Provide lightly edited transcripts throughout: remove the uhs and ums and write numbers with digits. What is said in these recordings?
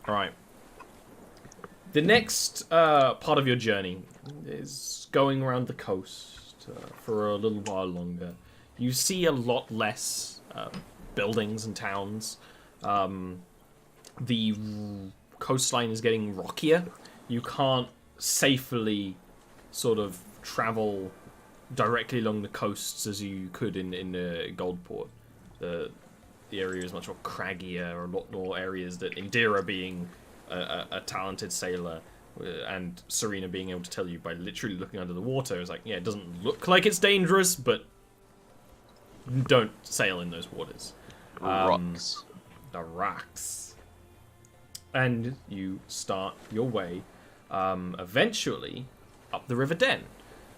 All right. The next part of your journey is going around the coast for a little while longer. You see a lot less buildings and towns. The coastline is getting rockier. You can't safely sort of travel directly along the coasts as you could in Goldport. The area is much more craggier, a lot more areas that Indira being a talented sailor and Serena being able to tell you by literally looking under the water is like, yeah, it doesn't look like it's dangerous, but don't sail in those waters. Rocks. The rocks. And you start your way eventually up the River Den,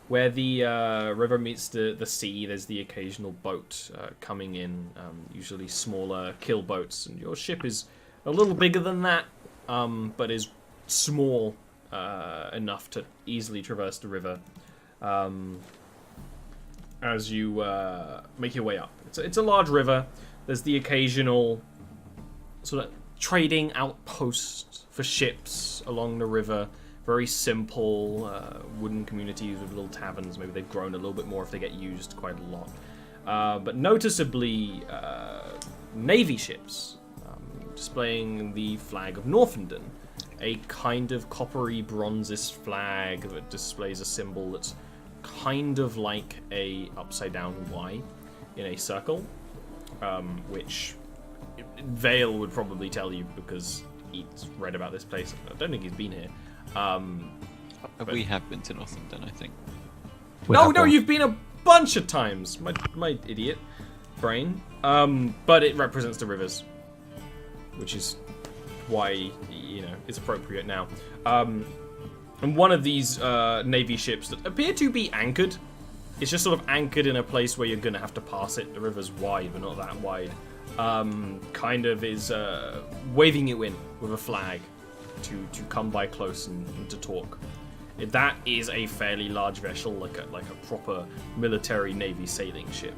where the river meets the sea. There's the occasional boat coming in, usually smaller kill boats, and your ship is a little bigger than that, but is small enough to easily traverse the river as you make your way up. It's a large river. There's the occasional sort of trading outpost for ships along the river. Very simple wooden communities with little taverns. Maybe they've grown a little bit more if they get used quite a lot. But noticeably, navy ships displaying the flag of Northenden, a kind of coppery bronzes flag that displays a symbol that's kind of like a upside down Y in a circle, which Vale would probably tell you because he's read about this place. I don't think he's been here. We have been to Northenden, I think. No, you've been a bunch of times. My idiot brain. But it represents the rivers, which is why it's appropriate now. And one of these navy ships that appear to be anchored. It's just sort of anchored in a place where you're gonna have to pass it. The river's wide, but not that wide. Kind of is waving you in with a flag to come by close and to talk. That is a fairly large vessel, like a proper military navy sailing ship.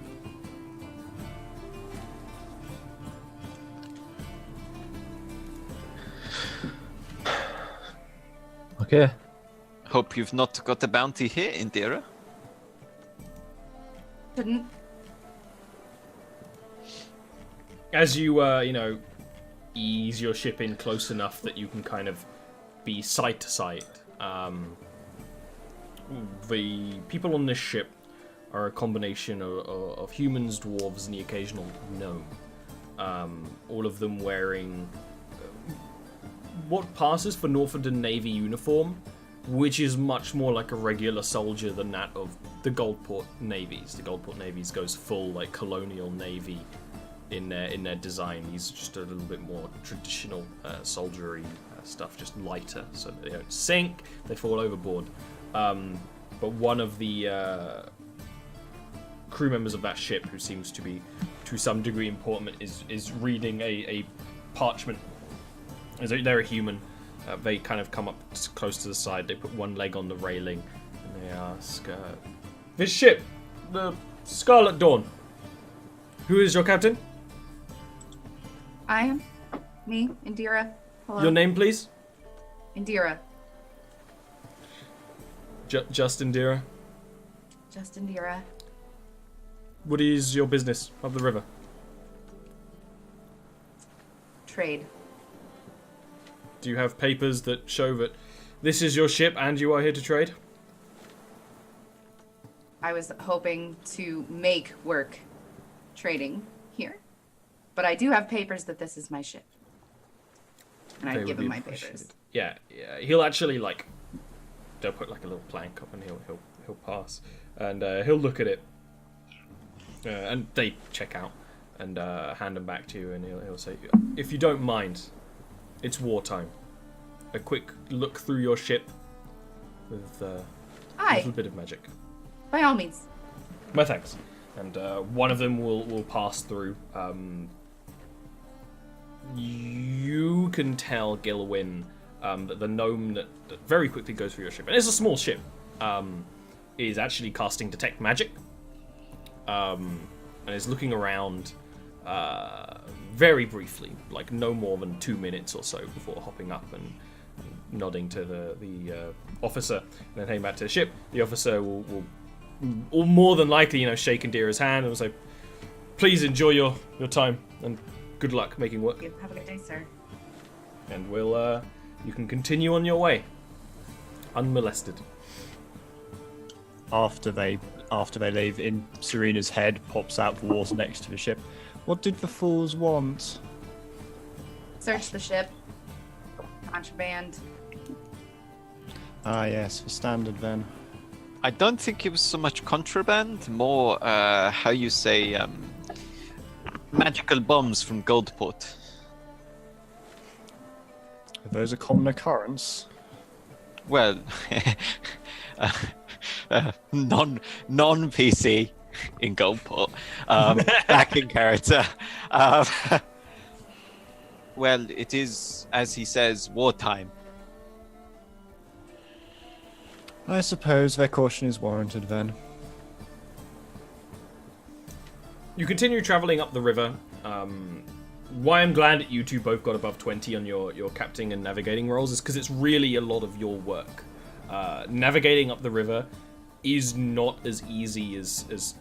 Okay. Hope you've not got a bounty here, Indira. Couldn't. As you, ease your ship in close enough that you can kind of be sight to sight, the people on this ship are a combination of humans, dwarves, and the occasional gnome. All of them wearing what passes for Northenden Navy uniform, which is much more like a regular soldier than that of the Goldport Navies. The Goldport Navies goes full like colonial navy in their design. These are just a little bit more traditional soldiery stuff, just lighter, so they don't sink, they fall overboard. But one of the crew members of that ship, who seems to be to some degree important, is reading a parchment. They're a human. They kind of come up close to the side, they put one leg on the railing, and they ask, this ship, the Scarlet Dawn, who is your captain? I am. Me, Indira. Hello. Your name, please? Indira. Just Indira. Just Indira. What is your business up the river? Trade. Do you have papers that show that this is your ship and you are here to trade? I was hoping to make work trading here, but I do have papers that this is my ship. And I give him my papers. Yeah, he'll actually they'll put like a little plank up and he'll pass, and he'll look at it, and they check out and hand them back to you, and he'll say, if you don't mind, it's wartime. A quick look through your ship with a little bit of magic. By all means. My thanks. And one of them will pass through. You can tell, Gilwyn, that the gnome that very quickly goes through your ship, and it's a small ship, is actually casting Detect Magic, and is looking around, very briefly, like no more than 2 minutes or so before hopping up and nodding to the officer, and then heading back to the ship. The officer will more than likely, shake Indira's hand and will say, "Please enjoy your time and good luck making work." Have a good day, sir. And you can continue on your way, unmolested. After they leave, in Serena's head pops out the water next to the ship. What did the fools want? Search the ship. Contraband. Ah, yes, the standard then. I don't think it was so much contraband, more, how you say, magical bombs from Goldport. Are those a common occurrence? Well, non-PC in Goldport, back in character. Well, it is, as he says, wartime. I suppose their caution is warranted then. You continue traveling up the river. Why I'm glad that you two both got above 20 on your captaining and navigating rolls is because it's really a lot of your work. Navigating up the river is not as easy as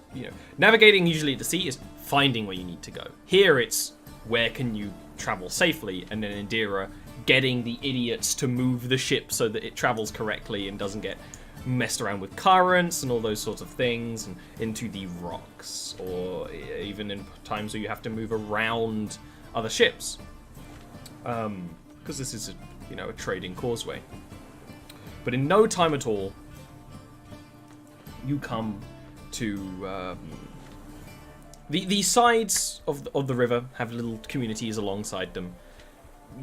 navigating usually at the sea is finding where you need to go. Here it's where can you travel safely, and then Indira getting the idiots to move the ship so that it travels correctly and doesn't get messed around with currents and all those sorts of things, and into the rocks, or even in times where you have to move around other ships, because this is a trading causeway. But in no time at all, you come to the sides of the river have little communities alongside them.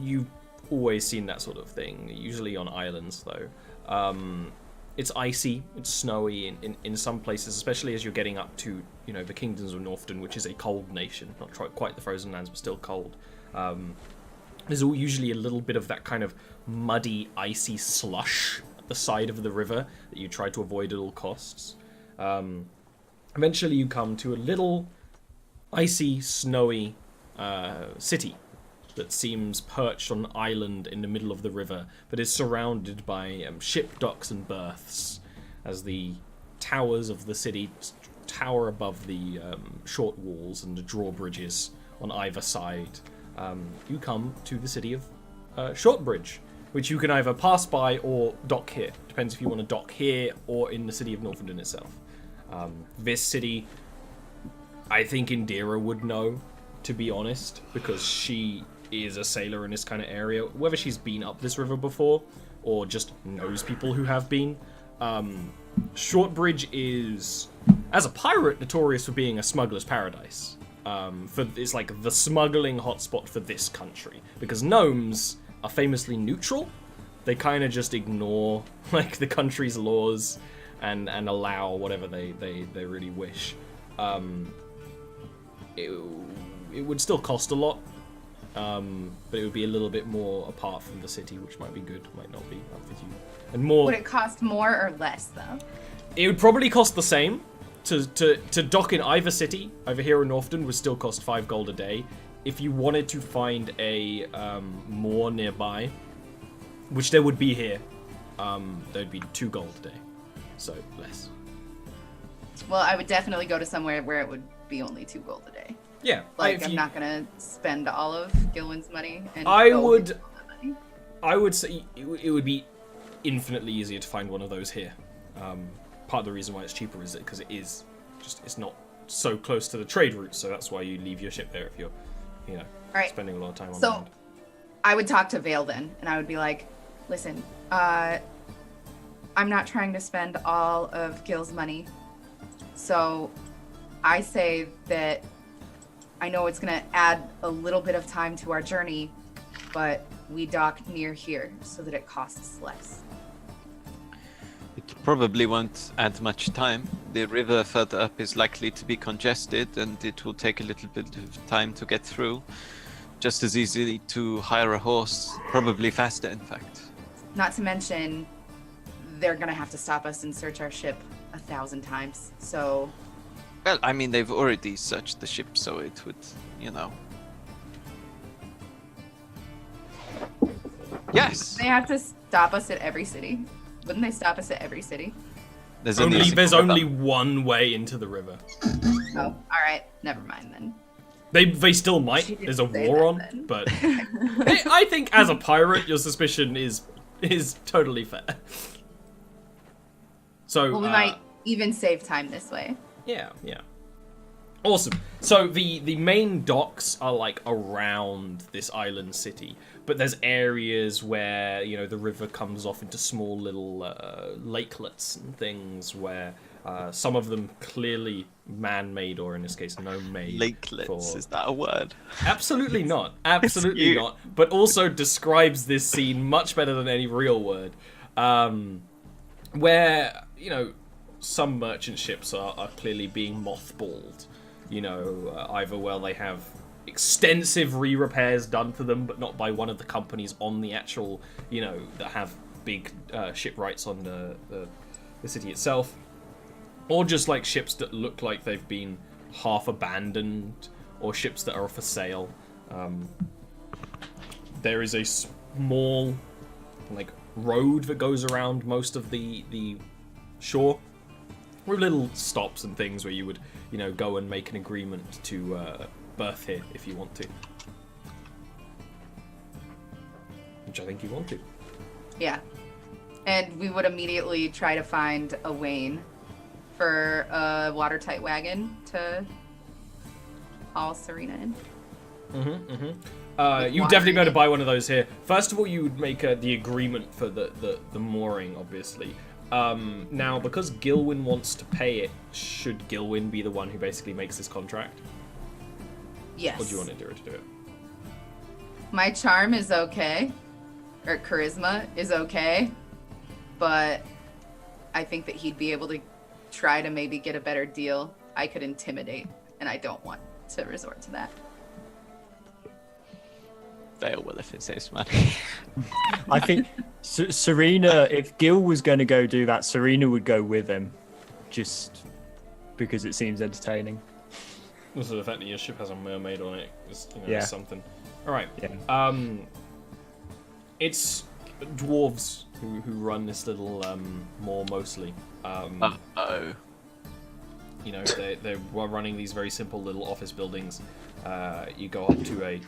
You've always seen that sort of thing, usually on islands though. It's icy, it's snowy in some places, especially as you're getting up to the kingdoms of Northden, which is a cold nation, not quite the frozen lands, but still cold. There's usually a little bit of that kind of muddy, icy slush at the side of the river that you try to avoid at all costs. Eventually you come to a little icy, snowy city that seems perched on an island in the middle of the river, but is surrounded by ship docks and berths, as the towers of the city tower above the short walls and the drawbridges on either side. You come to the city of Shortbridge, which you can either pass by or dock here. Depends if you want to dock here or in the city of Northenden itself. This city, I think Indira would know, to be honest, because she is a sailor in this kind of area. Whether she's been up this river before or just knows people who have been. Shortbridge is, as a pirate, notorious for being a smuggler's paradise. It's like the smuggling hotspot for this country, because gnomes are famously neutral. They kind of just ignore the country's laws and allow whatever they really wish. It would still cost a lot, but it would be a little bit more apart from the city, which might be good, might not be, up with you. And more. Would it cost more or less though? It would probably cost the same. To dock in either city, over here in Northden, would still cost 5 gold a day. If you wanted to find a moor nearby, which there would be here, there'd be 2 gold a day, so less. Well, I would definitely go to somewhere where it would be only 2 gold a day. Yeah, I'm not gonna spend all of Gilwin's money. And I would say it would be infinitely easier to find one of those here. Part of the reason why it's cheaper is because it's not so close to the trade route, so that's why you leave your ship there if you're, spending a lot of time on land. I would talk to Vale then, and I would be like, listen, I'm not trying to spend all of Gil's money, so I say that I know it's gonna add a little bit of time to our journey, but we dock near here so that it costs less. It probably won't add much time. The river further up is likely to be congested, and it will take a little bit of time to get through. Just as easily to hire a horse, probably faster, in fact. Not to mention, they're gonna have to stop us and search our ship 1,000 times, so... Well, I mean, they've already searched the ship, so it would, Yes! They have to stop us at every city. Wouldn't they stop us at every city? There's There's only one way into the river. Oh, all right. Never mind then. They still might. She didn't There's a say war that on, then. but I think as a pirate, your suspicion is totally fair. So Well, we might even save time this way. Yeah. Awesome. So the main docks are like around this island city, but there's areas where the river comes off into small little lakelets and things where some of them clearly man-made, or in this case, no-made. Lakelets, is that a word? Absolutely not. Absolutely not. But also describes this scene much better than any real word. Where, some merchant ships are clearly being mothballed. Either they have extensive re-repairs done to them, but not by one of the companies on the actual, that have big shipwrights on the city itself. Or just like ships that look like they've been half abandoned, or ships that are for sale. There is a small, road that goes around most of the shore, with little stops and things where you would, go and make an agreement to berth here if you want to. Which I think you want to. Yeah. And we would immediately try to find a Wayne for a watertight wagon to haul Serena in. You definitely go to buy one of those here. First of all, you would make the agreement for the mooring, obviously. Now, because Gilwyn wants to pay it, should Gilwyn be the one who basically makes this contract? Yes. Or do you want Indira to do it? My charm is okay. Or charisma is okay. But I think that he'd be able to try to maybe get a better deal. I could intimidate, and I don't want to resort to that. Vale will if it saves money. I think Serena, if Gil was going to go do that, Serena would go with him, just because it seems entertaining. Also, the fact that your ship has a mermaid on it is, Yeah. something. All right. Yeah. It's dwarves who run this little moor mostly. Uh-oh. They're running these very simple little office buildings. You go up to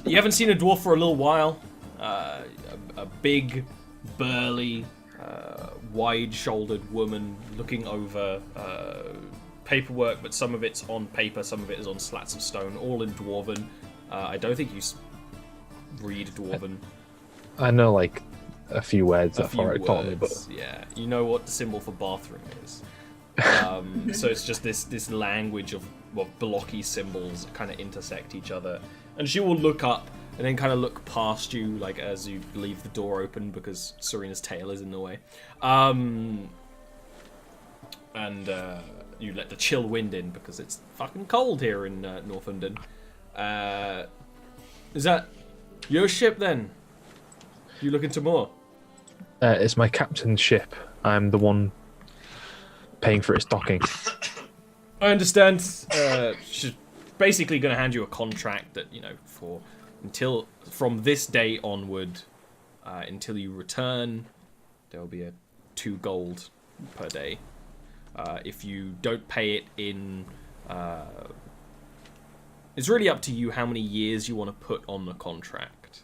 you haven't seen a dwarf for a little while. A big, burly, wide-shouldered woman looking over paperwork, but some of it's on paper, some of it is on slats of stone, all in Dwarven. I don't think you read Dwarven. I know a few words A that few Forik taught me, but words, yeah. You know what the symbol for bathroom is. So it's just this language of blocky symbols that kind of intersect each other. And she will look up and then kind of look past you, as you leave the door open because Serena's tail is in the way. And you let the chill wind in because it's fucking cold here in Northumberland. Is that your ship then? You looking to more? it's my captain's ship. I'm the one paying for its docking. I understand. She's basically going to hand you a contract that, from this day onward, until you return, there will be a 2 gold per day. If you don't pay it in, it's really up to you how many years you want to put on the contract.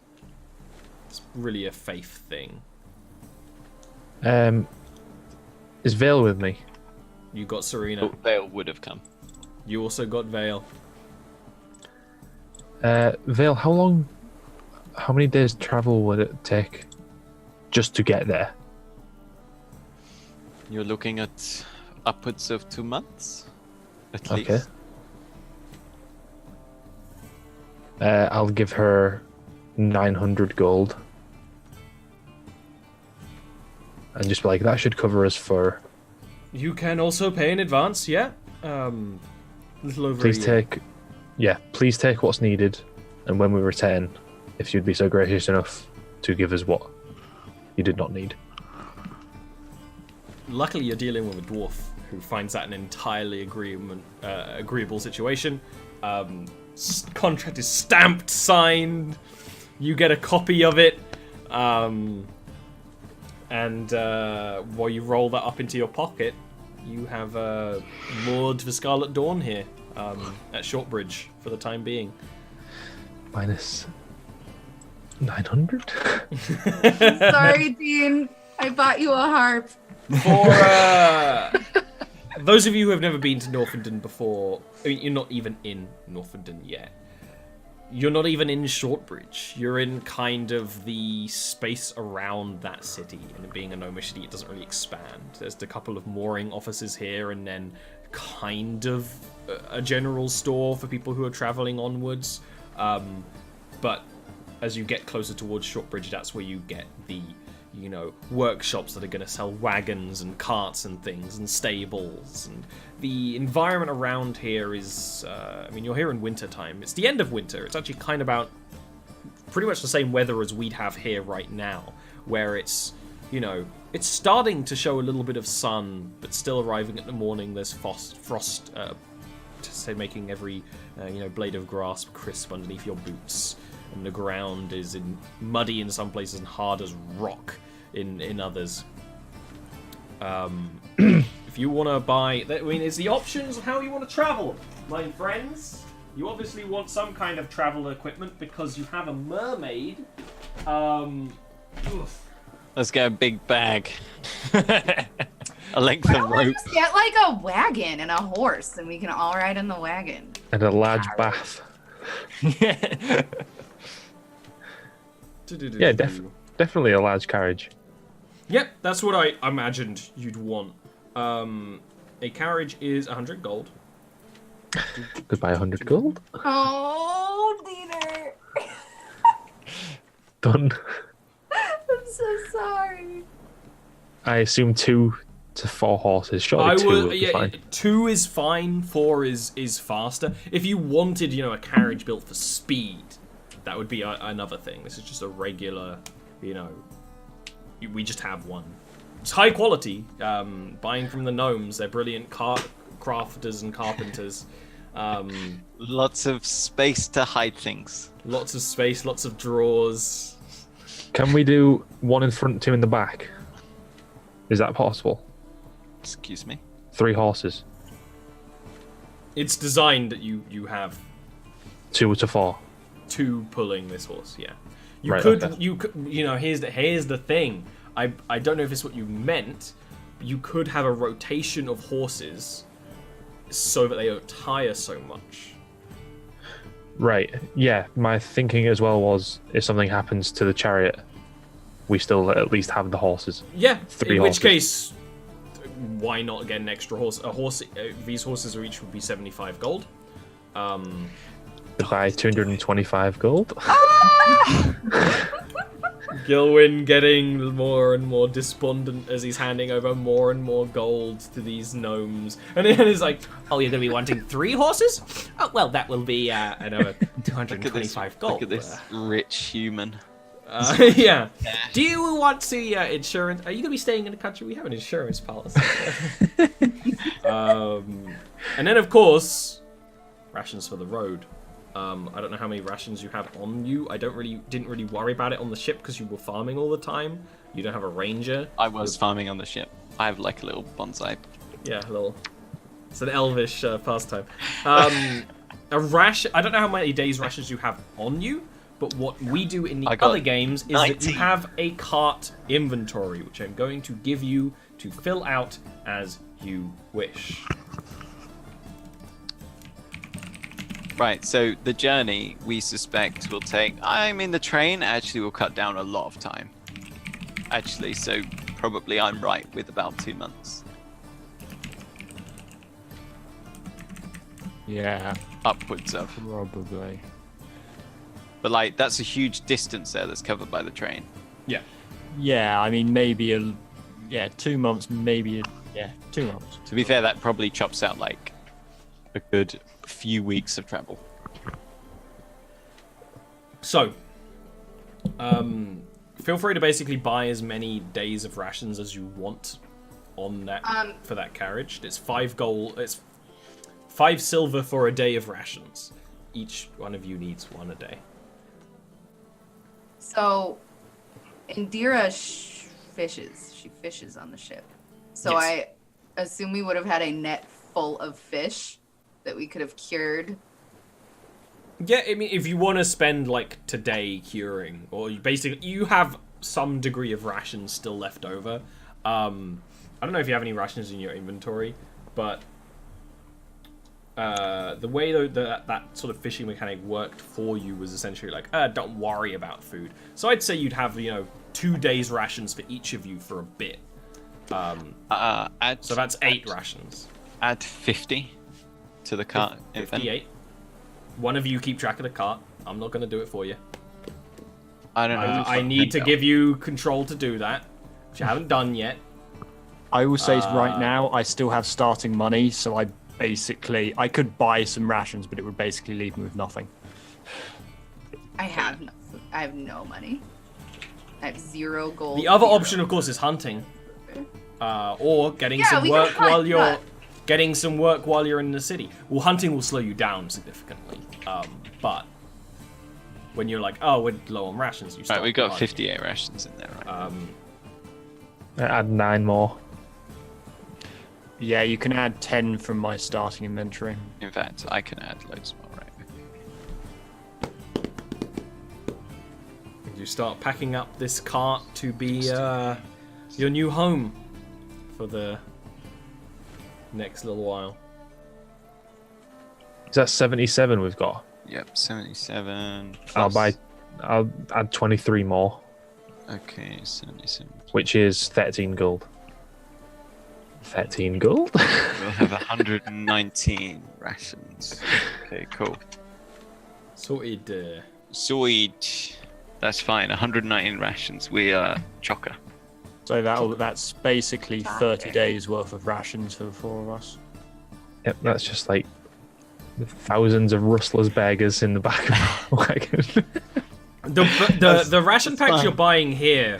It's really a faith thing. Is Vale with me? You got Serena. Oh, Vale would have come. You also got Vale. Vale, how many days travel would it take just to get there? You're looking at upwards of 2 months, at Okay. least. I'll give her 900 gold. And just be like, that should cover us for... You can also pay in advance, yeah. Little over Please a year. please take what's needed, and when we return, if you'd be so gracious enough to give us what you did not need. Luckily, you're dealing with a dwarf who finds that an entirely agreeable situation. Contract is stamped, signed. You get a copy of it, and while you roll that up into your pocket, you have moored for Scarlet Dawn here at Shortbridge for the time being. Minus 900. Sorry, Dean. I bought you a harp. For those of you who have never been to Northenden before, I mean, you're not even in Northenden yet. You're not even in Shortbridge. You're in kind of the space around that city. And it being a gnomish city, it doesn't really expand. There's a couple of mooring offices here, and then kind of a general store for people who are traveling onwards. But as you get closer towards Shortbridge, that's where you get the, you know, workshops that are going to sell wagons and carts and things, and stables. And the environment around here is, I mean, you're here in winter time. It's the end of winter. It's actually kind of about pretty much the same weather as we'd have here right now, where it's, you know, it's starting to show a little bit of sun, but still arriving at the morning. There's frost to say, making every, you know, blade of grass crisp underneath your boots. And the ground is muddy in some places and hard as rock in others. If you want to buy, I mean, it's the options of how you want to travel, my friends. You obviously want some kind of travel equipment because you have a mermaid. Let's get a big bag. A length Why of don't we rope. just get like a wagon and a horse, and we can all ride in the wagon? And a large bath. Yeah, definitely a large carriage. Yep, that's what I imagined you'd want. A carriage is 100 gold. Could buy 100 gold. Oh, Dieter. Done. I'm so sorry. I assume 2 to 4 horses. Surely 2 would be fine. 2 is fine. 4 is faster. If you wanted, you know, a carriage built for speed, that would be another thing. This is just a regular, you know, we just have one. It's high quality. Buying from the gnomes, they're brilliant crafters and carpenters. Lots of space to hide things. Lots of space, lots of drawers. Can we do 1 in front, 2 in the back? Is that possible? Excuse me? 3 horses. It's designed that you have 2 to 4. 2 pulling this horse. Yeah, you Right, could okay. you know, here's the thing. I don't know if it's what you meant. You could have a rotation of horses so that they don't tire so much. Right. Yeah. My thinking as well was, if something happens to the chariot, we still at least have the horses. Yeah. 3 in horses. which case, why not get an extra horse? A horse. These horses are each would be 75 gold. Buy 225 gold. Gilwyn getting more and more despondent as he's handing over more and more gold to these gnomes. And then he's like, oh, you're going to be wanting 3 horses? Oh, well, that will be another 225 gold. Look at this rich human. Yeah. Do you want to insurance? Are you going to be staying in the country? We have an insurance policy. And then, of course, rations for the road. I don't know how many rations you have on you. I didn't really worry about it on the ship because you were farming all the time. You don't have a ranger. I was farming on the ship. I have like a little bonsai. Yeah, it's an elvish pastime. A ration. I don't know how many days rations you have on you, but what we do in the other games is that you have a cart inventory, which I'm going to give you to fill out as you wish. Right, so the journey we suspect will take. I mean, the train actually will cut down a lot of time. Actually, so probably I'm right with about 2 months. Yeah, Upwards of. probably. But like, that's a huge distance there that's covered by the train. Yeah. Yeah, I mean, maybe 2 months, maybe 2 months. To be fair, that probably chops out like a good few weeks of travel. So, feel free to basically buy as many days of rations as you want. on that for that carriage. It's 5 gold. It's 5 silver for a day of rations. Each one of you needs 1 a day. So, Indira fishes. She fishes on the ship. So Yes. I assume we would have had a net full of fish that we could have cured. Yeah, I mean, if you want to spend like today curing, or you have some degree of rations still left over. I don't know if you have any rations in your inventory, but the way that sort of fishing mechanic worked for you was essentially like, don't worry about food. So I'd say you'd have 2 days rations for each of you for a bit. So that's 8 rations. Add 50 to the cart. 58. One of you keep track of the cart. I'm not going to do it for you. I don't know. I need to give you control to do that, which I haven't done yet. I will say right now, I still have starting money, so I could buy some rations, but it would basically leave me with nothing. I have no money. I have 0 gold. The other 0. option, of course, is hunting, or getting Yeah, some we work can hunt, while you're but- getting some work while you're in the city. Well, hunting will slow you down significantly, but when you're like, oh, we're low on rations, you start Right, we got hunting. 58 rations in there, right? Add 9 more. Yeah, you can add 10 from my starting inventory. In fact, I can add loads more, right? You start packing up this cart to be your new home for the next little while. Is that 77 we've got? Yep, 77. I'll plus- add 23 more, Okay, 77. which is 13 gold. 13 gold? We'll have 119 rations. Okay, cool. Sorted. Sweet. That's fine. 119 rations. We are chocker. So that's basically 30 days worth of rations for the 4 of us. Yep, that's just like thousands of rustlers beggars in the back of the wagon. The ration packs fine. you're buying here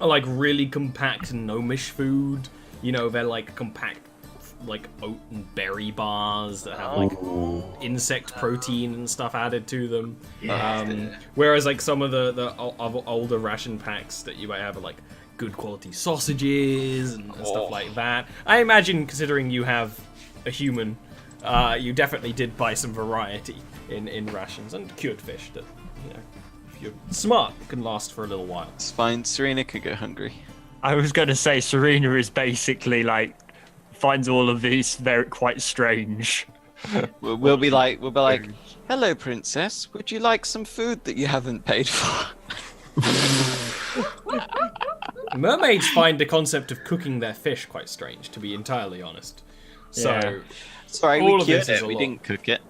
are like really compact gnomish food. They're like compact, like oat and berry bars that have like insect protein and stuff added to them. Whereas like some of the older ration packs that you might have are like good quality sausages and stuff like that. I imagine, considering you have a human, you definitely did buy some variety in rations and cured fish that, if you're smart, can last for a little while. It's fine. Serena could go hungry. I was going to say Serena is basically like finds all of these quite strange. We'll be like, hello, princess. Would you like some food that you haven't paid for? Mermaids find the concept of cooking their fish quite strange, to be entirely honest. So, Yeah. Sorry, all we of cured this is it. a We lot. didn't cook it.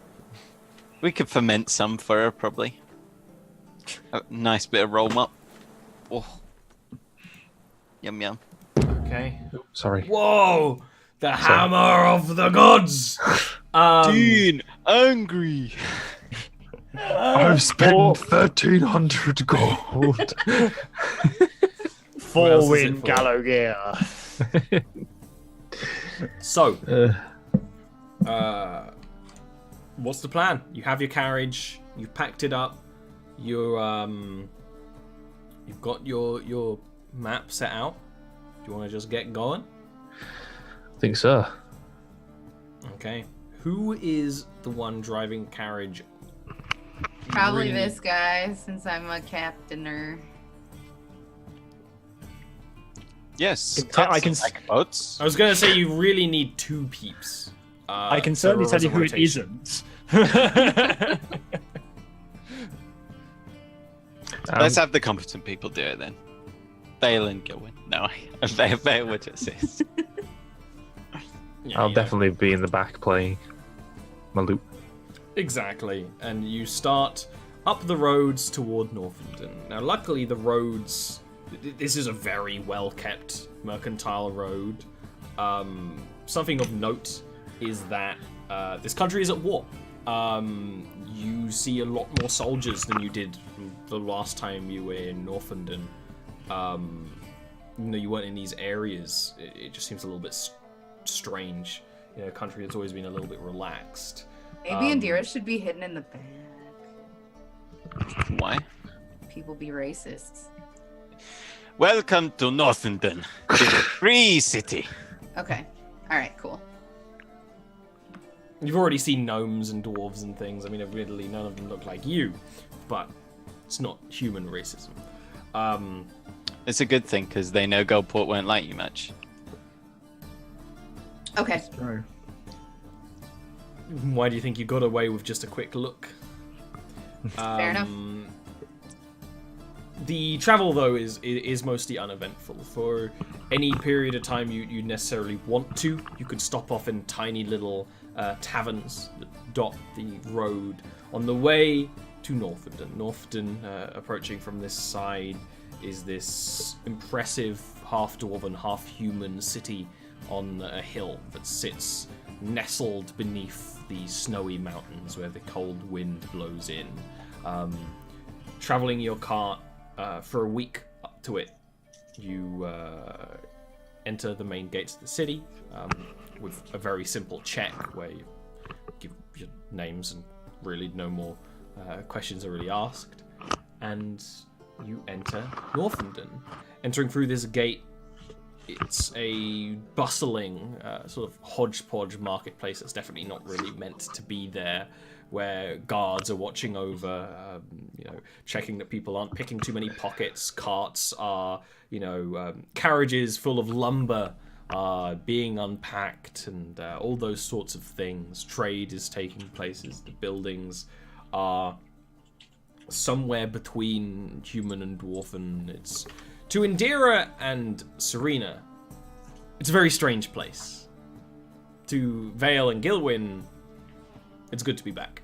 We could ferment some for her, probably. A nice bit of roll mop. Oh. Yum yum. okay. Sorry. Whoa! The hammer of the gods! Dean, angry. I've spent 1,300 gold. else 4 is it win for? gallow gear. So, what's the plan? You have your carriage, you've packed it up, you've got your map set out. Do you want to just get going? I think so. Okay. Who is the one driving carriage? Probably Really? this guy, since I'm a captainer. Yes. I can like boats. I was going to say you really need 2 peeps. I can certainly so tell you as a who it rotation. isn't. Let's have the competent people do it then. Bale and Gilwin. No, Bale would assist. Yeah, I'll you know. definitely be in the back playing my loop. Exactly, and you start up the roads toward Northampton. Now, luckily, the roads. This is a very well-kept mercantile road. Something of note is that this country is at war. You see a lot more soldiers than you did the last time you were in Northampton. you weren't in these areas, it just seems a little bit strange. You know, a country that's always been a little bit relaxed. Maybe Indira should be hidden in the back. Why? People be racists. Welcome to Northendon, the free city. Okay. All right. Cool. You've already seen gnomes and dwarves and things. I mean, admittedly, none of them look like you, but it's not human racism. It's a good thing because they know Goldport won't like you much. Okay. True. Why do you think you got away with just a quick look? Fair enough. The travel, though, is mostly uneventful. For any period of time you necessarily want to, you could stop off in tiny little taverns that dot the road on the way to Northendon. Northendon, approaching from this side, is this impressive half-dwarven, half-human city on a hill that sits nestled beneath the snowy mountains where the cold wind blows in. Traveling your cart for a week up to it, you enter the main gates of the city with a very simple check where you give your names and really no more questions are really asked, and you enter Northendon. Entering through this gate, it's a bustling sort of hodgepodge marketplace that's definitely not really meant to be there, where guards are watching over, checking that people aren't picking too many pockets. Carts are, carriages full of lumber are being unpacked, and all those sorts of things. Trade is taking places. The buildings are somewhere between human and dwarven. It's to Indira and Serena, it's a very strange place. To Vale and Gilwyn, it's good to be back.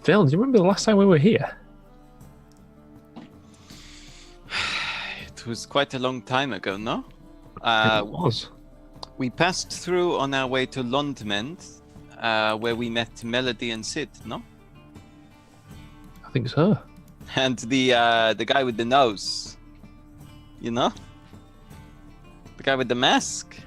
Phil, do you remember the last time we were here? It was quite a long time ago, no? It was. We passed through on our way to Londmend, where we met Melody and Sid, no? I think so. And the guy with the nose, you know? The guy with the mask.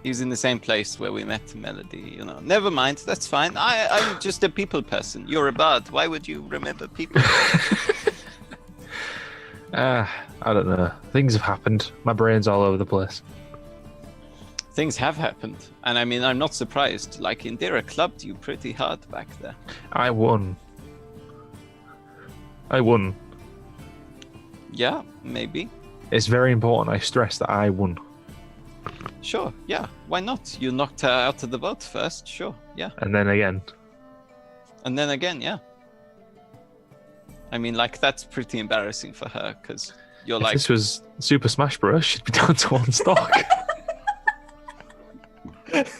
He was in the same place where we met Melody, you know. Never mind, that's fine. I'm just a people person. You're a bard. Why would you remember people? I don't know. Things have happened. My brain's all over the place. Things have happened. And I mean, I'm not surprised. Like, Indira clubbed you pretty hard back there. I won. Yeah, maybe. It's very important I stress that I won. Sure, yeah. Why not? You knocked her out of the boat first. Sure, yeah. And then again. And then again, yeah. I mean, like, that's pretty embarrassing for her, because you're If like... this was Super Smash Bros, she'd be down to one stock.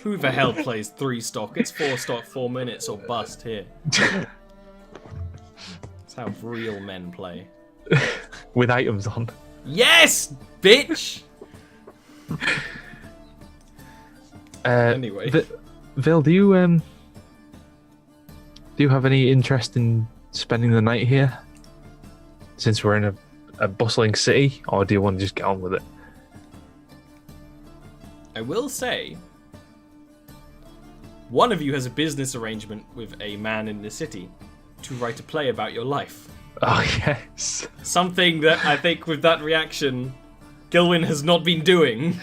Who the hell plays 3 stock? It's 4 stock, 4 minutes or bust here. That's how real men play. With items on. Yes, bitch! Anyway. Vil, do you have any interest in spending the night here? Since we're in a bustling city, or do you want to just get on with it? I will say, one of you has a business arrangement with a man in the city to write a play about your life. Oh, yes. Something that I think with that reaction, Gilwyn has not been doing.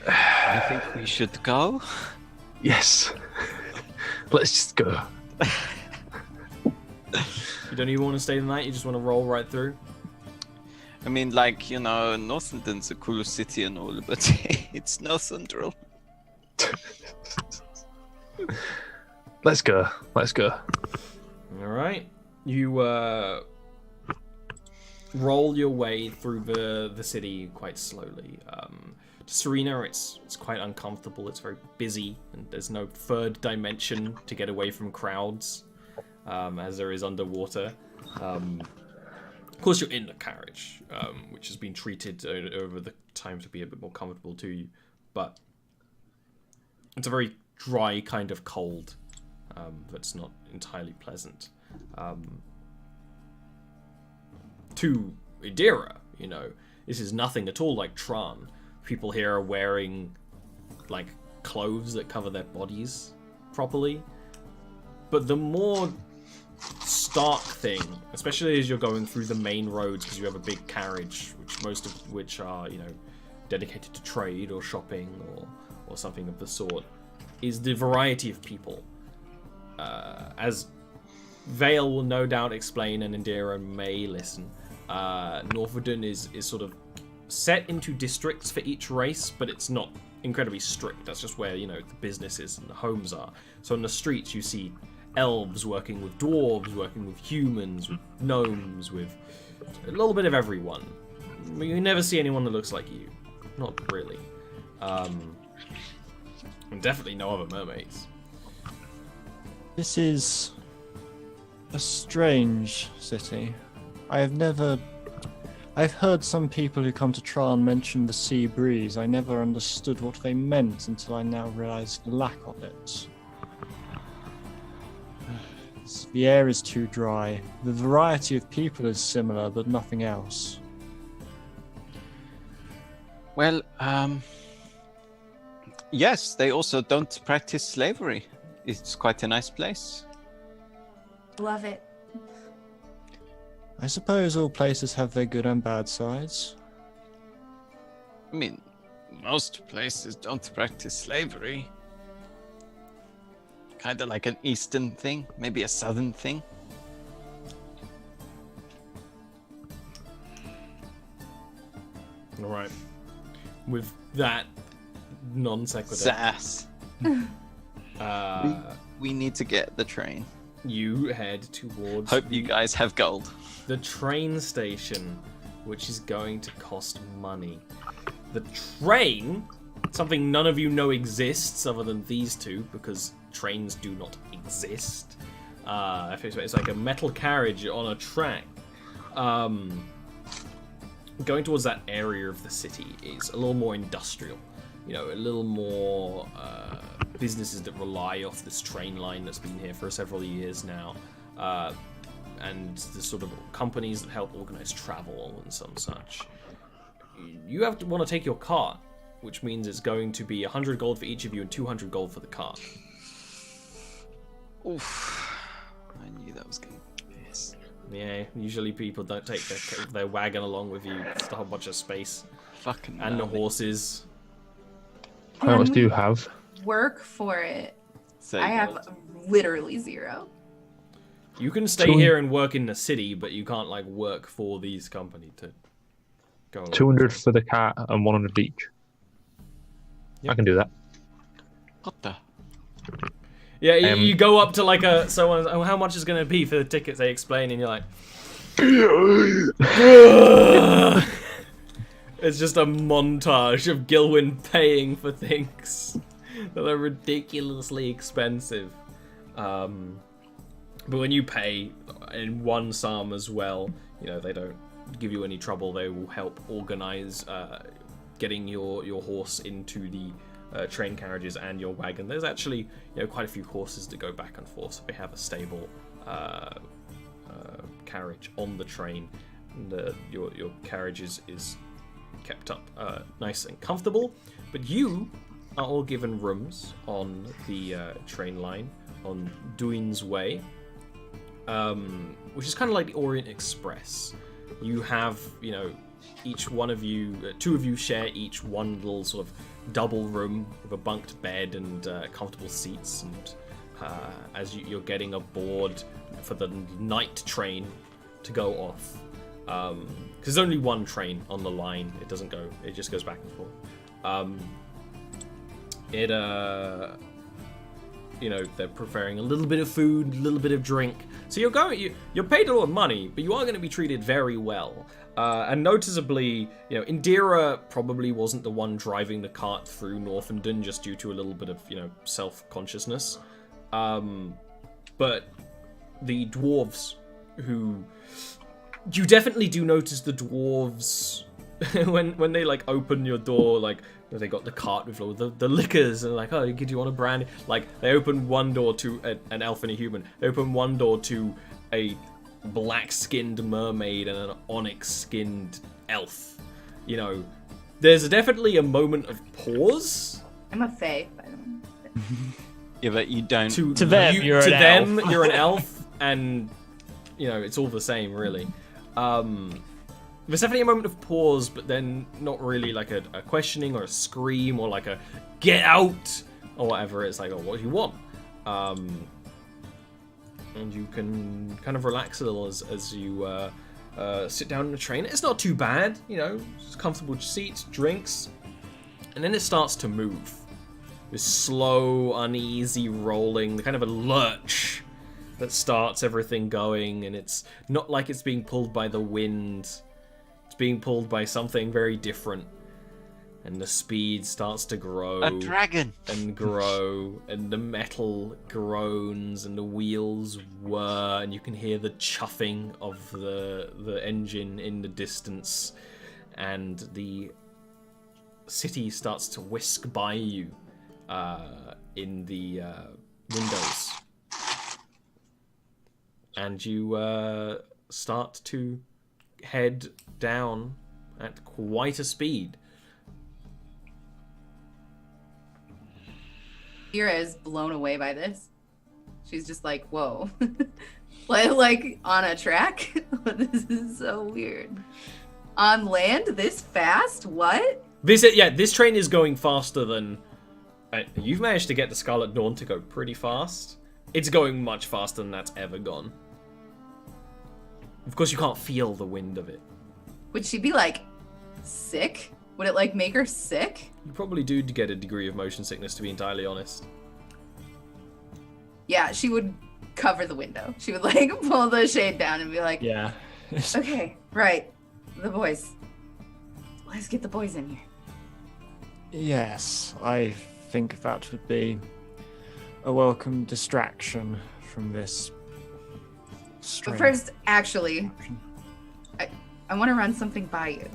I think we should go. Yes. Let's just go. You don't even want to stay the night, you just want to roll right through? I mean, like, you know, Northendon's a cool city and all, but it's Northendrel. Let's go. Alright. You roll your way through the city quite slowly. To Serena, it's quite uncomfortable. It's very busy, and there's no third dimension to get away from crowds, as there is underwater. Of course, you're in the carriage, which has been treated over the time to be a bit more comfortable to you, but it's a very dry kind of cold that's not entirely pleasant. To Idira, you know, this is nothing at all like Tron. People here are wearing like clothes that cover their bodies properly. But the more stark thing, especially as you're going through the main roads, because you have a big carriage, which most of which are, you know, dedicated to trade or shopping or something of the sort, is the variety of people. As Vale will no doubt explain, and Indira may listen, Northwoodin is sort of set into districts for each race, but it's not incredibly strict. That's just where, you know, the businesses and the homes are. So on the streets you see elves working with dwarves, working with humans, with gnomes, with a little bit of everyone. You never see anyone that looks like you. Not really. And definitely no other mermaids. This is a strange city. I've heard some people who come to Tran mention the sea breeze. I never understood what they meant until I now realise the lack of it. The air is too dry. The variety of people is similar, but nothing else. Well, yes, they also don't practice slavery. It's quite a nice place. Love it. I suppose all places have their good and bad sides. I mean, most places don't practice slavery. Kind of like an eastern thing, maybe a southern thing. All right. With that non sequitur, Sass. We need to get the train. you head towards Hope you guys have gold. the train station, which is going to cost money. The train, something none of you know exists other than these two, because trains do not exist. It's like a metal carriage on a track. Going towards that area of the city is a little more industrial. You know, a little more businesses that rely off this train line that's been here for several years now. And the sort of companies that help organize travel and some such. You have to want to take your cart, which means it's going to be 100 gold for each of you and 200 gold for the cart. Oof. I knew that was going to be this. Yeah, usually people don't take their wagon along with you. It's a whole bunch of space. Fucking And the gnarly. horses. How much do you have? Work for it. Say I gold. have literally 0. You can stay Two- here and work in the city, but you can't like work for these companies to go along. 200 for the cat and 100 each. Yep. I can do that. What the? Yeah, you go up to like someone. Oh, how much is going to be for the tickets? They explain, and you're like, it's just a montage of Gilwyn paying for things that are ridiculously expensive. But when you pay in one sum as well, you know, they don't give you any trouble. They will help organize getting your horse into the train carriages and your wagon. There's actually, you know, quite a few horses that go back and forth, so they have a stable carriage on the train, and your carriage is kept up nice and comfortable. But you are all given rooms on the train line on Duin's Way, which is kind of like the Orient Express. You have, you know, each one of you, 2 of you share each one little sort of double room with a bunked bed and comfortable seats, and as you're getting aboard for the night train to go off, because there's only one train on the line. It doesn't go, it just goes back and forth. You know, they're preparing a little bit of food, a little bit of drink. So you're paid a lot of money, but you are going to be treated very well. And noticeably, you know, Indira probably wasn't the one driving the cart through Northenden just due to a little bit of, you know, self-consciousness. But the dwarves, who you definitely do notice the dwarves when they like open your door, like they got the cart with all the liquors and like, oh, do you want a brandy? Like they open one door to an elf and a human. They open one door to a black-skinned mermaid and an onyx-skinned elf. You know, there's definitely a moment of pause. I'm a fae, by the way. Yeah, but you don't. To them, you're an elf. You're an elf, and you know it's all the same, really. There's definitely a moment of pause, but then not really like a questioning or a scream or like a "get out" or whatever. It's like, "Oh, what do you want?" And you can kind of relax a little as you sit down in the train. It's not too bad, you know, it's comfortable seats, drinks, and then it starts to move. This slow, uneasy rolling, kind of a lurch that starts everything going, and it's not like it's being pulled by the wind. It's being pulled by something very different. And the speed starts to grow. A dragon! And grow, and the metal groans, and the wheels whir, and you can hear the chuffing of the engine in the distance, and the city starts to whisk by you in the windows. And you start to head down at quite a speed. Kira is blown away by this. She's just like, whoa. like on a track? This is so weird. On land this fast? What? This train is going faster than... you've managed to get the Scarlet Dawn to go pretty fast. It's going much faster than that's ever gone. Of course, you can't feel the wind of it. Would she be like sick? Would it like make her sick? You probably do get a degree of motion sickness, to be entirely honest. Yeah, she would cover the window. She would like pull the shade down and be like, Yeah. okay, right. The boys. Let's get the boys in here. Yes, I think that would be a welcome distraction from this. But strange first, actually, action. I want to run something by you.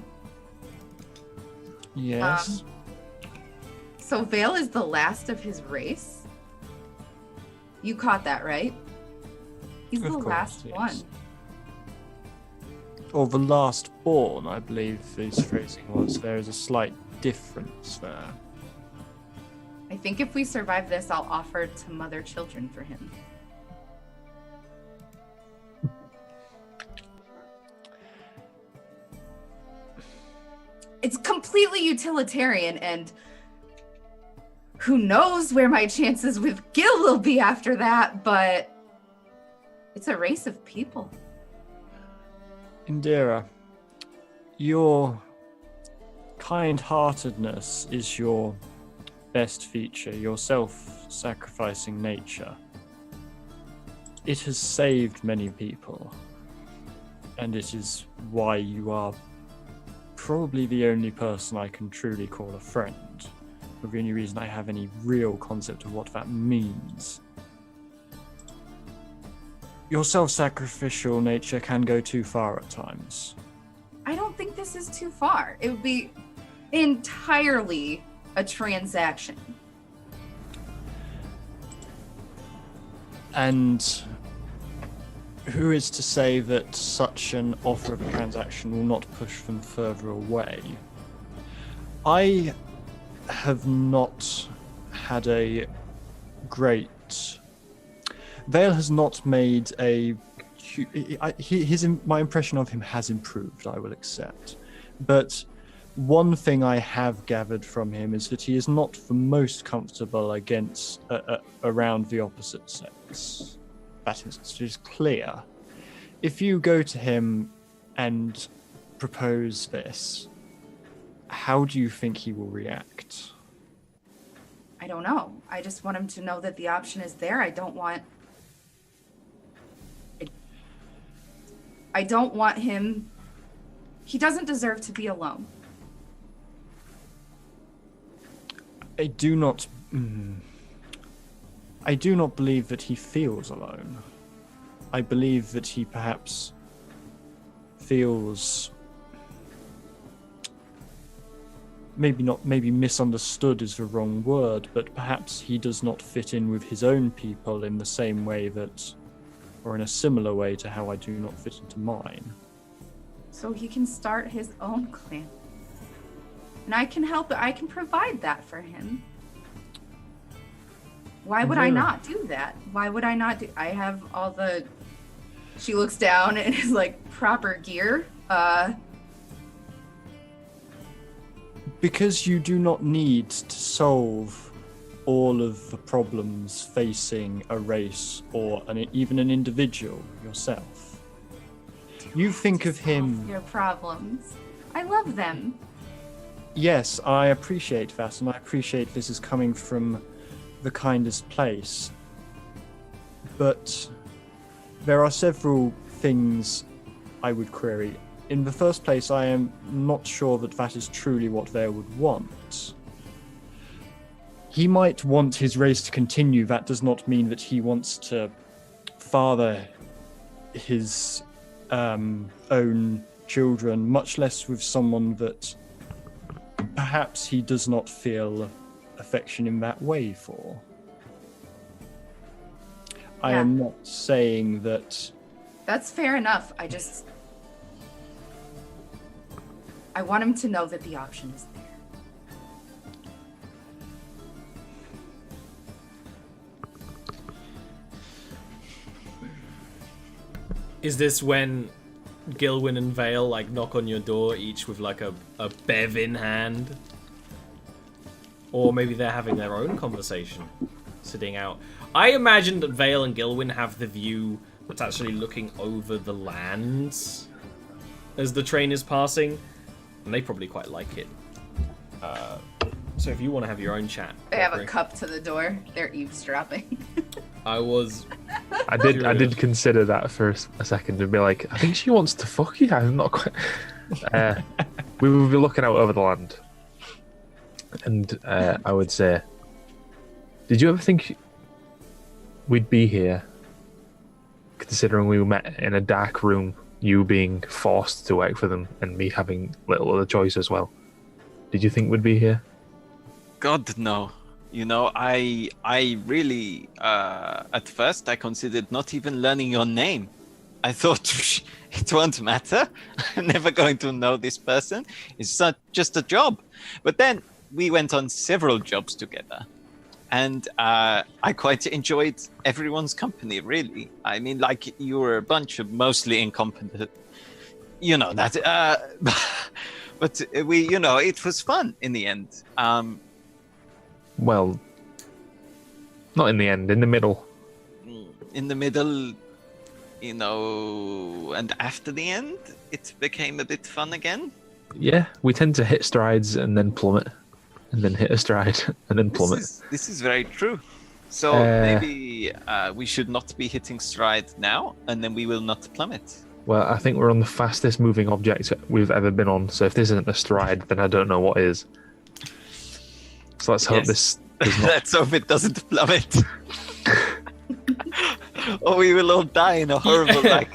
Yes. So Vale is the last of his race. You caught that, right? He's Of the course, last yes. one. Or the last born, I believe this phrasing was. There is a slight difference there. I think if we survive this, I'll offer to mother children for him. It's completely utilitarian, and who knows where my chances with Gil will be after that, but it's a race of people. Indira, your kind-heartedness is your best feature, your self-sacrificing nature. It has saved many people, and it is why you are probably the only person I can truly call a friend. But the only reason I have any real concept of what that means. Your self-sacrificial nature can go too far at times. I don't think this is too far. It would be entirely a transaction. And who is to say that such an offer of a transaction will not push them further away? I have not had a great... Vale has not made a... my impression of him has improved, I will accept. But one thing I have gathered from him is that he is not the most comfortable around the opposite sex. That is clear. If you go to him and propose this, how do you think he will react? I don't know. I just want him to know that the option is there. I don't want him... He doesn't deserve to be alone. I do not believe that he feels alone. I believe that he perhaps feels maybe misunderstood is the wrong word, but perhaps he does not fit in with his own people in the same way that, or in a similar way to how I do not fit into mine. So he can start his own clan. And I can help it. I can provide that for him. Why would I not do that? Why would I not do... I have all the... She looks down and is like, proper gear. Because you do not need to solve all of the problems facing a race or even an individual yourself. You think of him... Your problems. I love them. Yes, I appreciate that, and I appreciate this is coming from the kindest place. But there are several things I would query. In the first place, I am not sure that that is truly what they would want. He might want his race to continue. That does not mean that he wants to father his own children, much less with someone that perhaps he does not feel affection in that way for. I am not saying that... That's fair enough. I want him to know that the option is there. Is this when Gilwyn and Vale like knock on your door, each with like a bev in hand? Or maybe they're having their own conversation, sitting out. I imagine that Vale and Gilwyn have the view that's actually looking over the lands as the train is passing, and they probably quite like it. So if you want to have your own chat, They have a cup to the door. They're eavesdropping. I did consider that for a second and be like, I think she wants to fuck you. I'm not quite. We would be looking out over the land, and I would say, did you ever think we'd be here? Considering we met in a dark room, you being forced to work for them, and me having little other choice as well. Did you think we'd be here? God, no. You know, I really, at first I considered not even learning your name. I thought it won't matter. I'm never going to know this person. It's just a job. But then we went on several jobs together. And I quite enjoyed everyone's company, really. I mean, like, you were a bunch of mostly incompetent, you know, that, but we, you know, it was fun in the end. Well, not in the end, in the middle. In the middle, you know, and after the end, it became a bit fun again. Yeah, we tend to hit strides and then plummet, and then hit a stride and then plummet. This is very true. So maybe we should not be hitting stride now, and then we will not plummet. Well, I think we're on the fastest moving object we've ever been on, so if this isn't a stride, then I don't know what is. So let's hope this does not... Let's hope it doesn't plummet. Or we will all die in a horrible, like...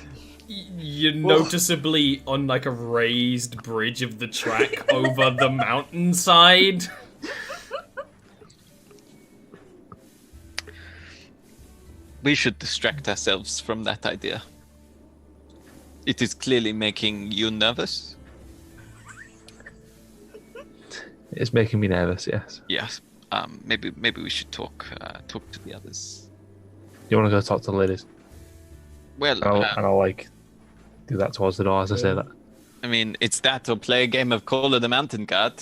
You're noticeably on like a raised bridge of the track over the mountainside. We should distract ourselves from that idea. It is clearly making you nervous. It's making me nervous, yes. Yes. Maybe we should talk to the others. You want to go talk to the ladies? Well, I'll like do that towards the door as I say that. I mean, it's that or play a game of Call of the Mountain God.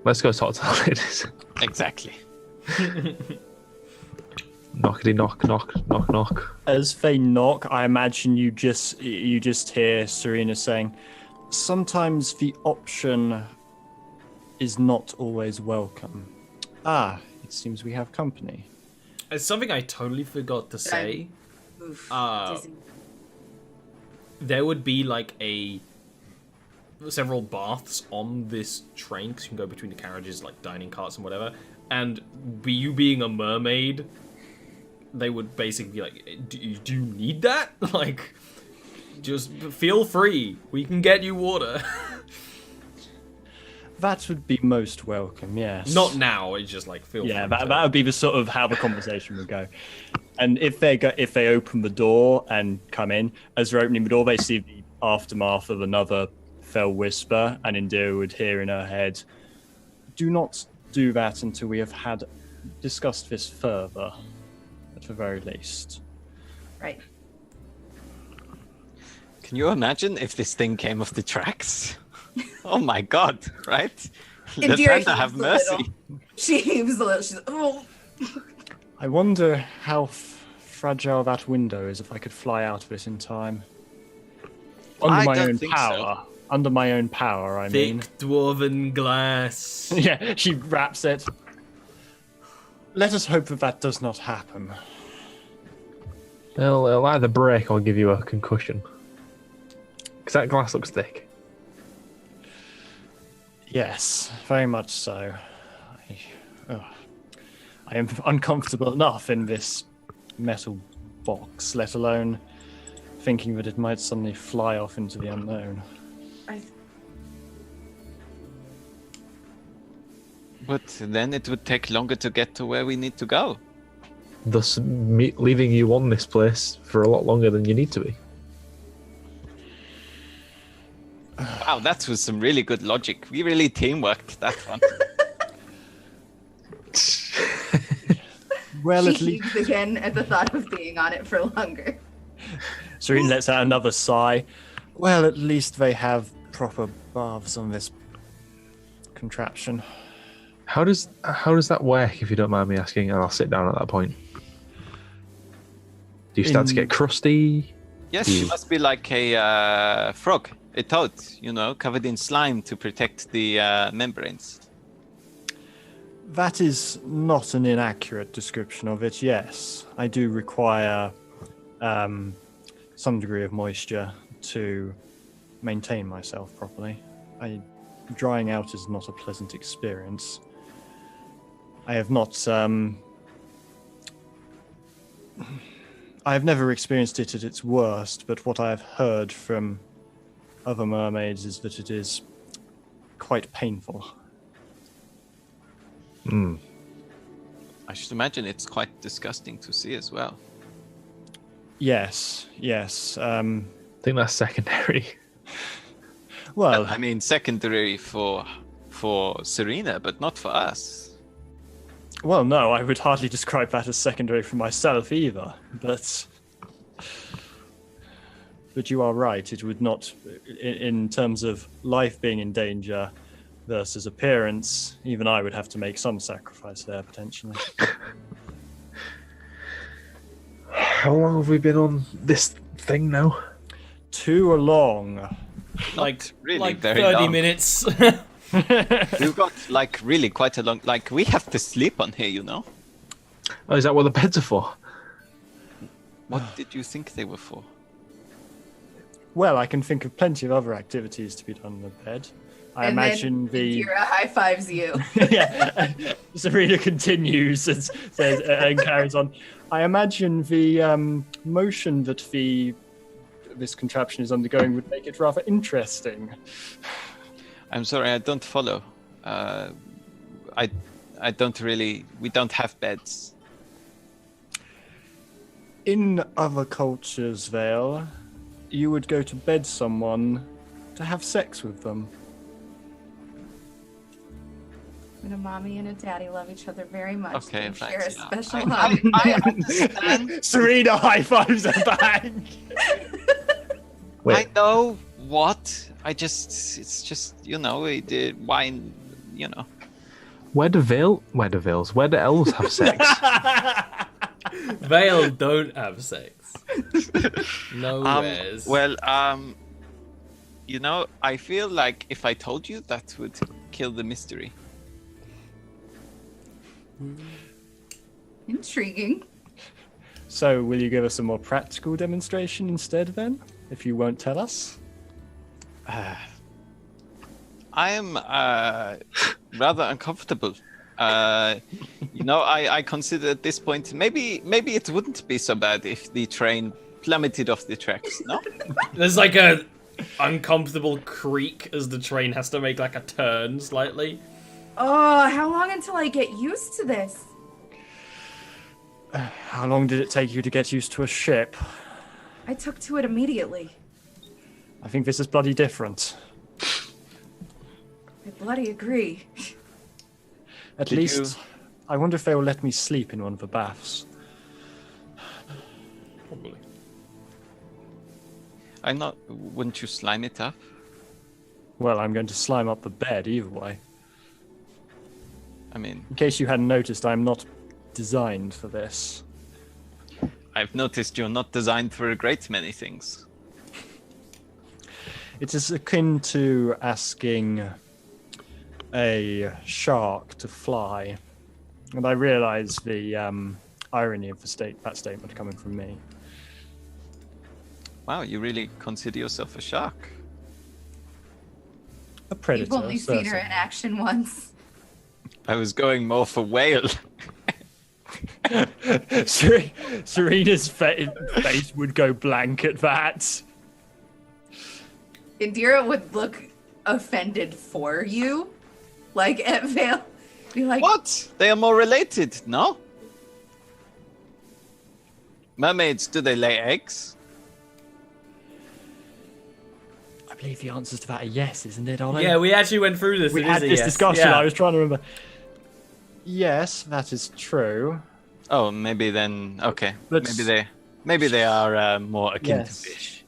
Let's go talk to the ladies. Exactly. Knockety knock, knock, knock, knock. As they knock, I imagine you just hear Serena saying, "Sometimes the option is not always welcome." Ah, it seems we have company. It's something I totally forgot to say. Oof, dizzy. There would be like several baths on this train, because you can go between the carriages, like dining carts and whatever. And you being a mermaid, they would basically be like, do you need that? Like, just feel free. We can get you water. That would be most welcome, yes. Not now. It's just like feel. Yeah, free that would be the sort of how the conversation would go. And if they open the door and come in, as they're opening the door, they see the aftermath of another fell whisper, and Indira would hear in her head, "Do not do that until we have discussed this further, at the very least." Right. Can you imagine if this thing came off the tracks? Oh my god, right? Let Indira Hannah have heaves a little. mercy. She heaves a little. She's like, oh. I wonder how fragile that window is if I could fly out of it in time. Under I my don't own think power. so. Under my own power, I mean. thick dwarven glass. Yeah, she wraps it. Let us hope that does not happen. It'll either break or give you a concussion. Because that glass looks thick. Yes, very much so. I am uncomfortable enough in this metal box, let alone thinking that it might suddenly fly off into the unknown. But then it would take longer to get to where we need to go. Thus, leaving you on this place for a lot longer than you need to be. Wow, that was some really good logic. We really teamworked that one. Well, at She least heaves again at the thought of being on it for longer. Serene lets out another sigh. Well, at least they have proper baths on this contraption. How does that work, if you don't mind me asking? And I'll sit down at that point. Do you start to get crusty? Yes, she must be like a frog, a toad, covered in slime to protect the membranes. That is not an inaccurate description of it, yes. I do require some degree of moisture to maintain myself properly. Drying out is not a pleasant experience. I have not... I have never experienced it at its worst, but what I have heard from other mermaids is that it is quite painful. I should imagine it's quite disgusting to see as well. Yes. I think that's secondary. Well, I mean, secondary for Serena, but not for us. well, no, I would hardly describe that as secondary for myself either. But you are right. It would not, in terms of life being in danger versus appearance, even I would have to make some sacrifice there potentially. How long have we been on this thing now? Too long. Like really very 30 long. minutes. We've got really quite a long. We have to sleep on here, Oh, is that what the beds are for? What did you think they were for? Well, I can think of plenty of other activities to be done in the bed. I And imagine then the Indira high fives you. yeah. Serena continues and says and carries on. I imagine the motion that this contraption is undergoing would make it rather interesting. I'm sorry, I don't follow. I don't really. We don't have beds. In other cultures, Vale, you would go to bed someone to have sex with them. When a mommy and a daddy love each other very much, Okay, they right, share a yeah. special hug. I understand. Serena high fives her back. Wait. I know what. It's just the wine. Where do elves have sex? Vale don't have sex. Nowheres. I feel like if I told you, that would kill the mystery. Intriguing. So, will you give us a more practical demonstration instead, then? If you won't tell us? I am rather uncomfortable. I consider at this point maybe it wouldn't be so bad if the train plummeted off the tracks. No, There's like a uncomfortable creak as the train has to make like a turn slightly. Oh, how long until I get used to this? How long did it take you to get used to a ship? I took to it immediately. I think this is bloody different. I bloody agree. At Did least, I wonder if they will let me sleep in one of the baths. Probably. Wouldn't you slime it up? Well, I'm going to slime up the bed either way. I mean, In case you hadn't noticed, I'm not designed for this. I've noticed you're not designed for a great many things. It is akin to asking a shark to fly. And I realise the irony of that statement coming from me. Wow, you really consider yourself a shark? A predator, You've only seen her certainly. in action once. I was going more for whale. Serena's face would go blank at that. Indira would look offended for you. Like, at Vale. Be like, What? They are more related, no? Mermaids, do they lay eggs? I believe the answer to that are yes, isn't it, Ollie? Yeah, we actually went through this. we It had is a this yes. discussion. Yeah. I was trying to remember. Yes, that is true. Oh, maybe then. Okay, But- maybe they are more akin Yes. to fish.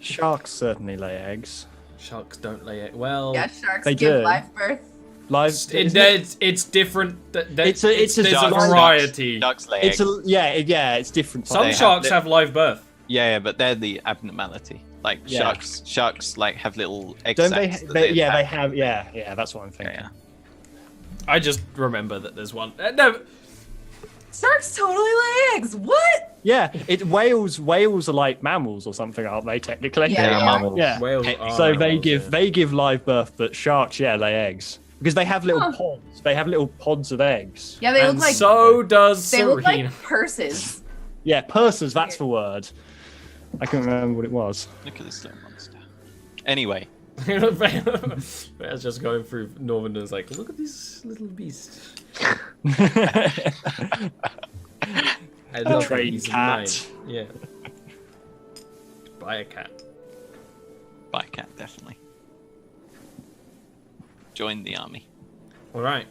Sharks certainly lay eggs. Sharks don't lay it. Well, yeah, sharks They give do. live birth. Live. it's different. It's a there's a shark- variety. Sharks lay It's eggs. it's different. Some They sharks have have live birth. Yeah, but they're the abnormality. Like Yeah. sharks like have little egg Don't they? sacs that They attack. have. Yeah. That's what I'm thinking. Yeah, I just remember that there's one. No, Sharks totally lay eggs. What? Yeah. Whales are like mammals or something, aren't they? Technically. Yeah, Yeah, they mammals. Yeah. whales Hey, are So they animals, give yeah. they give live birth, but sharks, lay eggs because they have little Huh. pods. They have little pods of eggs. Yeah, they And look like so does they look Serena. like purses. Yeah, pursers. That's the word. I can't remember what it was. look at this little monster. Anyway, Bear's just going through Northerners like, look at this little beast. I love trade it. He's cat. mine. Yeah. Buy a cat. buy a cat definitely. Join the army. All right.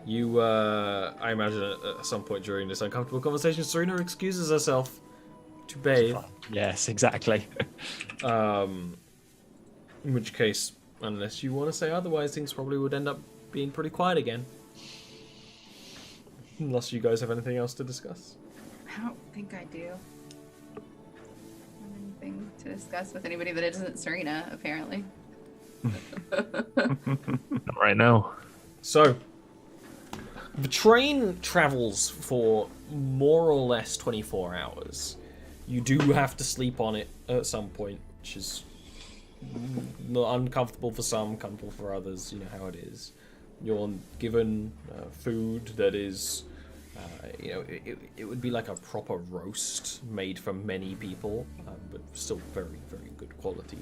You, I imagine at some point during this uncomfortable conversation, Serena excuses herself to bathe. Yes, exactly. In which case, unless you want to say otherwise, things probably would end up being pretty quiet again. Unless you guys have anything else to discuss. I don't think I do. Anything to discuss with anybody that isn't Serena, apparently. Not right now. So, the train travels for more or less 24 hours. You do have to sleep on it at some point, which is uncomfortable for some, comfortable for others. You know how it is. You're given food that is, it would be like a proper roast made from many people, but still very, very good quality.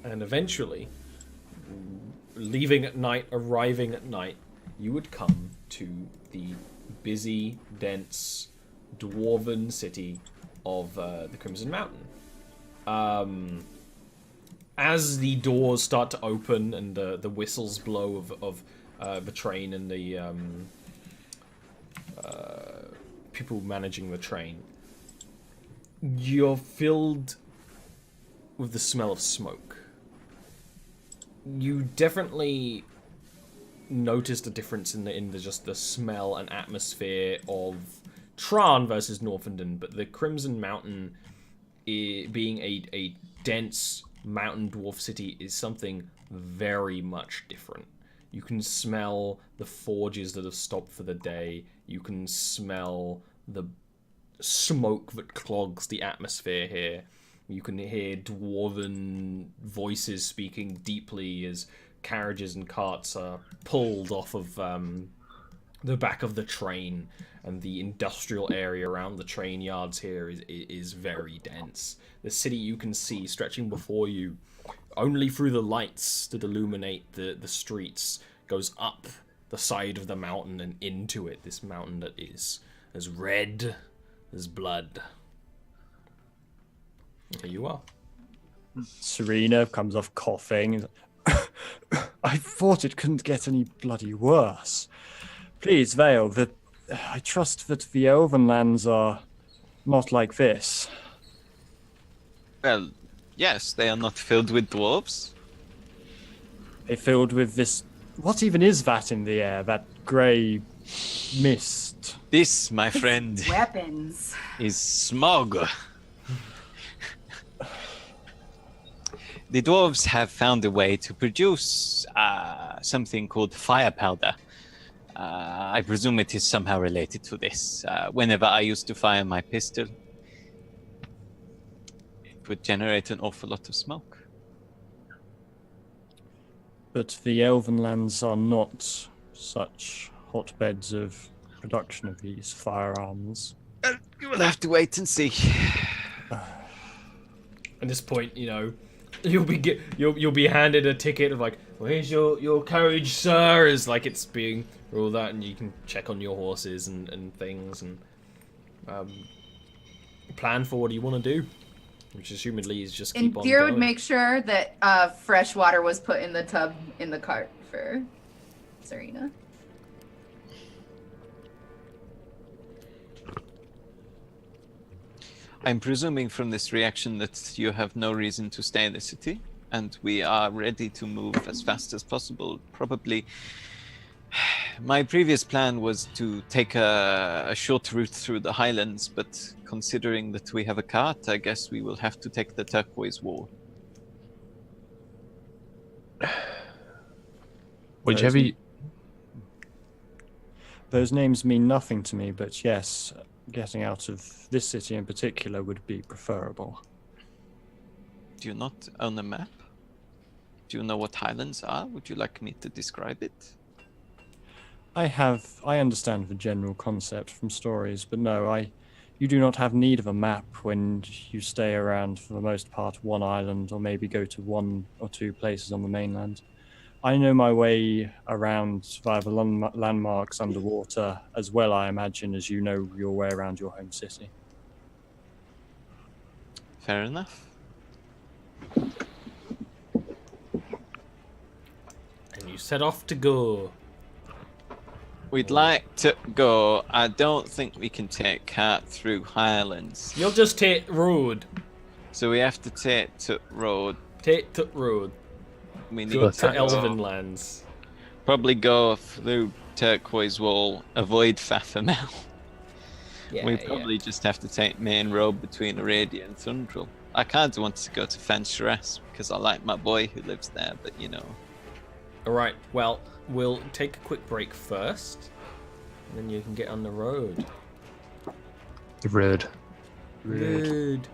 And eventually, leaving at night, arriving at night, you would come to the busy, dense, dwarven city of the Crimson Mountain. As the doors start to open and the whistles blow of the train and the people managing the train, you're filled with the smell of smoke. You definitely noticed a difference in the just the smell and atmosphere of Tran versus Northenden, but the Crimson Mountain, being a dense mountain dwarf city, is something very much different. You can smell the forges that have stopped for the day. You can smell the smoke that clogs the atmosphere here. You can hear dwarven voices speaking deeply as carriages and carts are pulled off of the back of the train and the industrial area around the train yards here is very dense. The city you can see stretching before you, only through the lights that illuminate the streets, goes up the side of the mountain and into it. This mountain that is as red as blood. Here you are. Serena comes off coughing. I thought it couldn't get any bloody worse. Please, Vale, I trust that the Elven lands are not like this. Well, yes, they are not filled with dwarves. They're filled with this... What even is that in the air? That grey mist? This, my friend, Weapons. is smog. The dwarves have found a way to produce something called fire powder. I presume it is somehow related to this. Whenever I used to fire my pistol, it would generate an awful lot of smoke. But the Elven lands are not such hotbeds of production of these firearms. We'll have to wait and see. At this point, you know, you'll be handed a ticket of like, where's your carriage, sir? As like it's being rolled out, and you can check on your horses and things and plan for what you want to do, which assumedly is just keep on Deer going. would make sure that fresh water was put in the tub in the cart for Serena. I'm presuming from this reaction that you have no reason to stay in the city, and we are ready to move as fast as possible. Probably, my previous plan was to take a short route through the highlands, but considering that we have a cart, I guess we will have to take the turquoise wall. Whichever. Those names mean nothing to me, but yes, getting out of this city in particular would be preferable. Do you not own a map? Do you know what highlands are? Would you like me to describe it? I understand the general concept from stories, but no, you do not have need of a map when you stay around, for the most part, one island, or maybe go to one or two places on the mainland. I know my way around via the landmarks underwater as well, I imagine, as you know your way around your home city. Fair enough. And you set off to go. We'd like to go. I don't think we can take cart through highlands. You'll just take road. So we have to take to road. Take the road. We need Go to to go. Elven lands. probably go through turquoise wall, avoid Fafamel. Yeah, We probably just have to take main road between Aradia and Thundrel. I kind of want to go to Fancheras because I like my boy who lives there, but you know. Alright, well, we'll take a quick break first, and then you can get on the road. Rude. Rude.